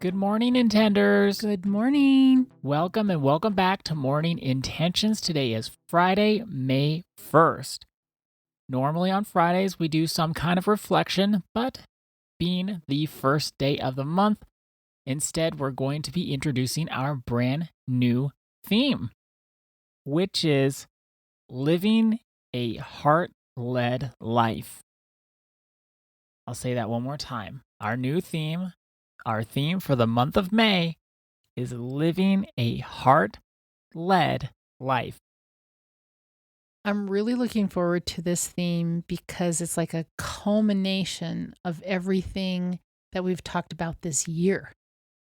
Good morning, Intenders. Good morning. Welcome and welcome back to Morning Intentions. Today is Friday, May 1st. Normally on Fridays, we do some kind of reflection, but being the first day of the month, instead, we're going to be introducing our brand new theme, which is living a heart led life. I'll say that one more time. Our theme for the month of May is living a heart-led life. I'm really looking forward to this theme because it's like a culmination of everything that we've talked about this year,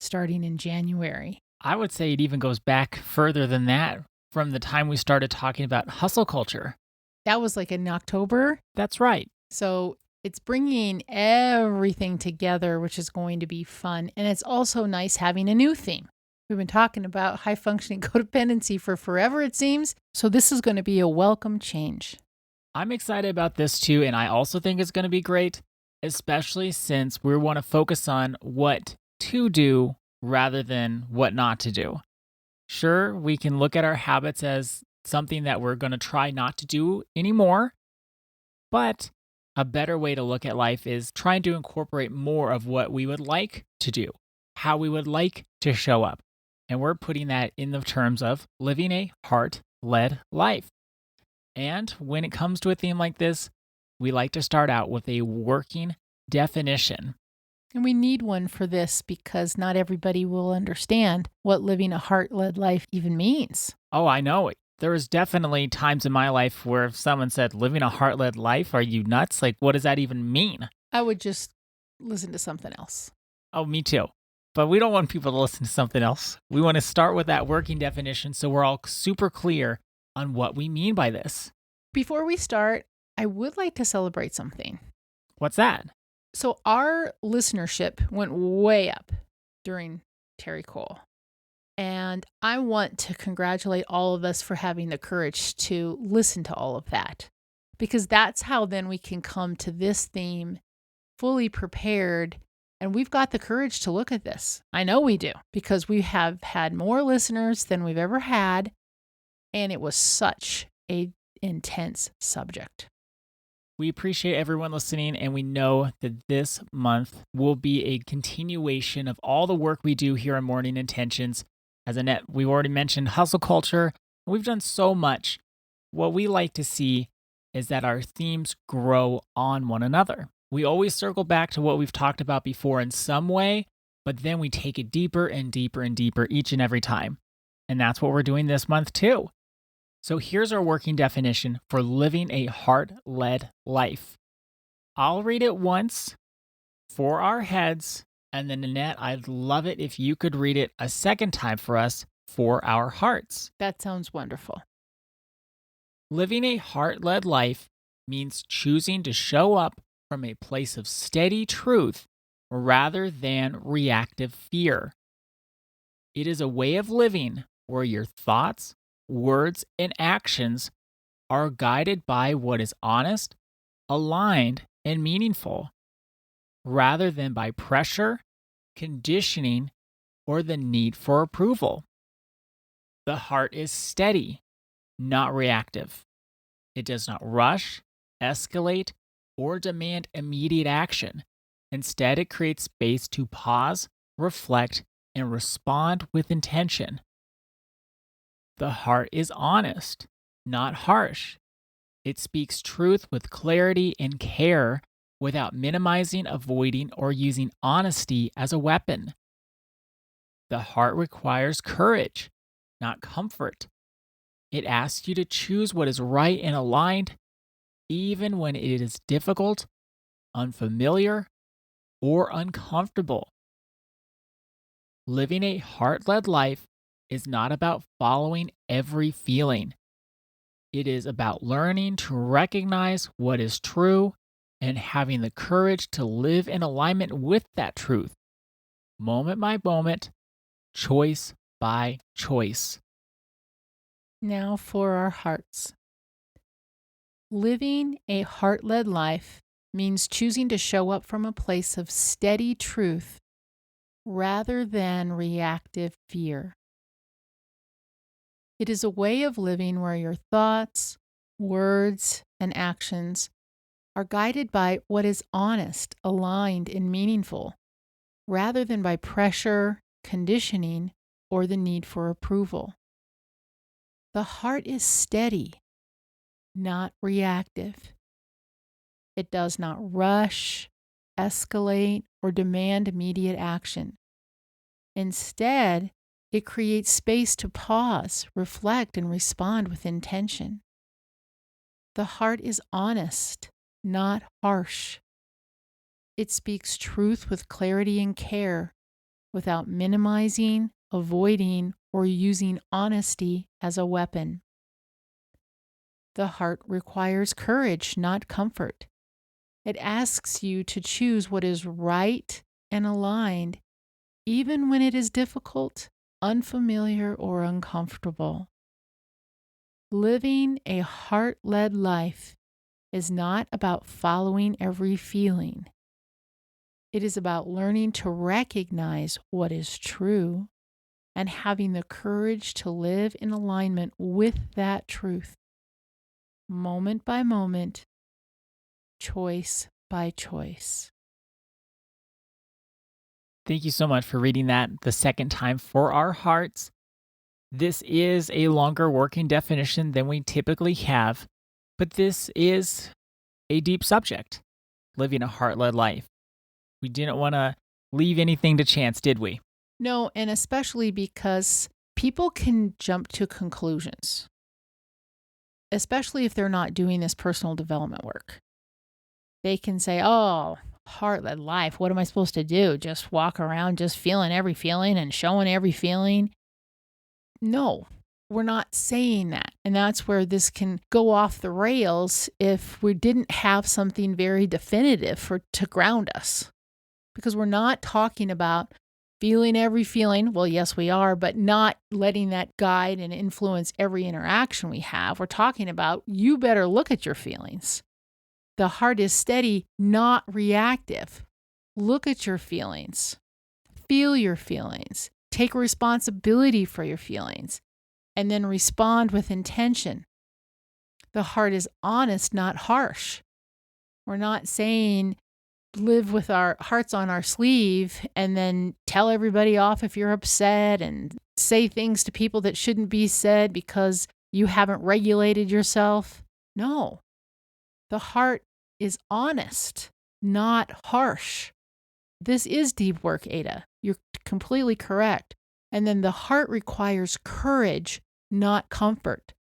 starting in January. I would say it even goes back further than that from the time we started talking about hustle culture. That was like in October. That's right. So it's bringing everything together, which is going to be fun. And it's also nice having a new theme. We've been talking about high functioning codependency for forever, it seems. So this is going to be a welcome change. I'm excited about this too, and I also think it's going to be great, especially since we want to focus on what to do rather than what not to do. Sure, we can look at our habits as something that we're going to try not to do anymore, but a better way to look at life is trying to incorporate more of what we would like to do, how we would like to show up. And we're putting that in the terms of living a heart-led life. And when it comes to a theme like this, we like to start out with a working definition. And we need one for this because not everybody will understand what living a heart-led life even means. Oh, I know. There was definitely times in my life where if someone said, living a heart-led life, are you nuts? Like, what does that even mean? I would just listen to something else. Oh, me too. But we don't want people to listen to something else. We want to start with that working definition so we're all super clear on what we mean by this. Before we start, I would like to celebrate something. What's that? So our listenership went way up during Terry Cole. And I want to congratulate all of us for having the courage to listen to all of that, because that's how then we can come to this theme fully prepared. And we've got the courage to look at this. I know we do, because we have had more listeners than we've ever had. And it was such an intense subject. We appreciate everyone listening, and we know that this month will be a continuation of all the work we do here on Morning Intentions. As Annette, we've already mentioned hustle culture. We've done so much. What we like to see is that our themes grow on one another. We always circle back to what we've talked about before in some way, but then we take it deeper and deeper and deeper each and every time. And that's what we're doing this month too. So here's our working definition for living a heart-led life. I'll read it once for our heads, and then Annette, I'd love it if you could read it a second time for us for our hearts. That sounds wonderful. Living a heart-led life means choosing to show up from a place of steady truth rather than reactive fear. It is a way of living where your thoughts, words, and actions are guided by what is honest, aligned, and meaningful, rather than by pressure, conditioning, or the need for approval. The heart is steady, not reactive. It does not rush, escalate, or demand immediate action. Instead, it creates space to pause, reflect, and respond with intention. The heart is honest, not harsh. It speaks truth with clarity and care without minimizing, avoiding, or using honesty as a weapon. The heart requires courage, not comfort. It asks you to choose what is right and aligned, even when it is difficult, unfamiliar, or uncomfortable. Living a heart-led life is not about following every feeling. It is about learning to recognize what is true and having the courage to live in alignment with that truth, moment by moment, choice by choice. Now for our hearts. Living a heart-led life means choosing to show up from a place of steady truth rather than reactive fear. It is a way of living where your thoughts, words, and actions are guided by what is honest, aligned, and meaningful, rather than by pressure, conditioning, or the need for approval. The heart is steady, not reactive. It does not rush, escalate, or demand immediate action. Instead, it creates space to pause, reflect, and respond with intention. The heart is honest, not harsh. It speaks truth with clarity and care, without minimizing, avoiding, or using honesty as a weapon. The heart requires courage, not comfort. It asks you to choose what is right and aligned, even when it is difficult, unfamiliar, or uncomfortable. Living a heart-led life is not about following every feeling. It is about learning to recognize what is true and having the courage to live in alignment with that truth, moment by moment, choice by choice. Thank you so much for reading that the second time for our hearts. This is a longer working definition than we typically have, but this is a deep subject, living a heart-led life. We didn't want to leave anything to chance, did we? No, and especially because people can jump to conclusions, especially if they're not doing this personal development work. They can say, oh, heart-led life, what am I supposed to do? Just walk around just feeling every feeling and showing every feeling? No, we're not saying that. And that's where this can go off the rails if we didn't have something very definitive to ground us. Because we're not talking about feeling every feeling. Well, yes, we are, but not letting that guide and influence every interaction we have. We're talking about you better look at your feelings. The heart is steady, not reactive. Look at your feelings. Feel your feelings. Take responsibility for your feelings. And then respond with intention. The heart is honest, not harsh. We're not saying live with our hearts on our sleeve and then tell everybody off if you're upset and say things to people that shouldn't be said because you haven't regulated yourself. No. The heart is honest, not harsh. This is deep work, Ada. You're completely correct. And then the heart requires courage, not comfort.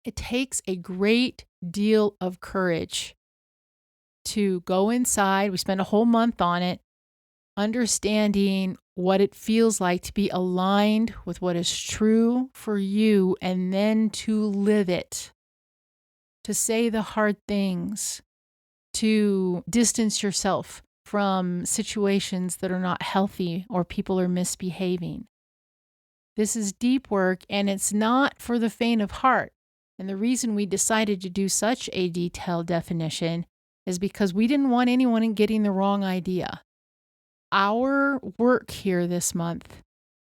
It takes a great deal of courage to go inside. We spend a whole month on it, understanding what it feels like to be aligned with what is true for you, and then to live it, to say the hard things, to distance yourself from situations that are not healthy or people are misbehaving. This is deep work, and it's not for the faint of heart. And the reason we decided to do such a detailed definition is because we didn't want anyone getting the wrong idea. Our work here this month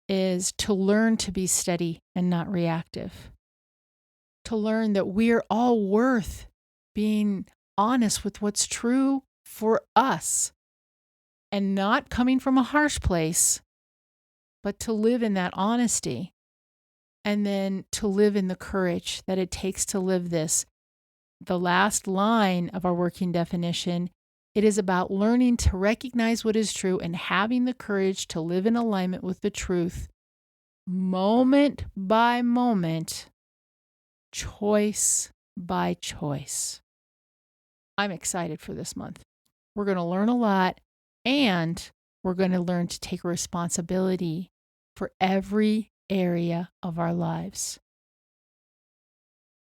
is to learn to be steady and not reactive. To learn that we're all worth being honest with what's true for us and not coming from a harsh place, but to live in that honesty and then to live in the courage that it takes to live this. The last line of our working definition, it is about learning to recognize what is true and having the courage to live in alignment with the truth, moment by moment, choice by choice. I'm excited for this month. We're going to learn a lot, and we're going to learn to take responsibility for every area of our lives.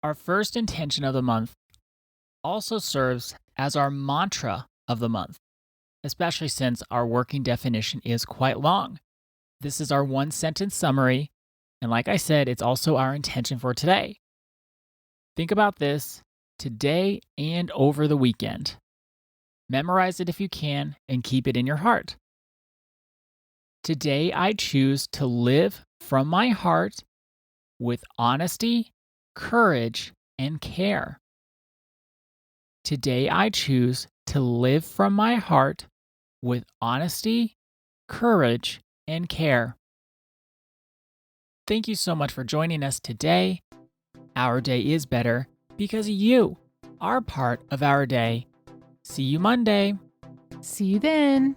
Our first intention of the month also serves as our mantra of the month, especially since our working definition is quite long. This is our one-sentence summary, and like I said, it's also our intention for today. Think about this today and over the weekend. Memorize it if you can, and keep it in your heart. Today I choose to live from my heart with honesty, courage, and care. Today I choose to live from my heart with honesty, courage, and care. Thank you so much for joining us today. Our day is better because you are part of our day. See you Monday. See you then.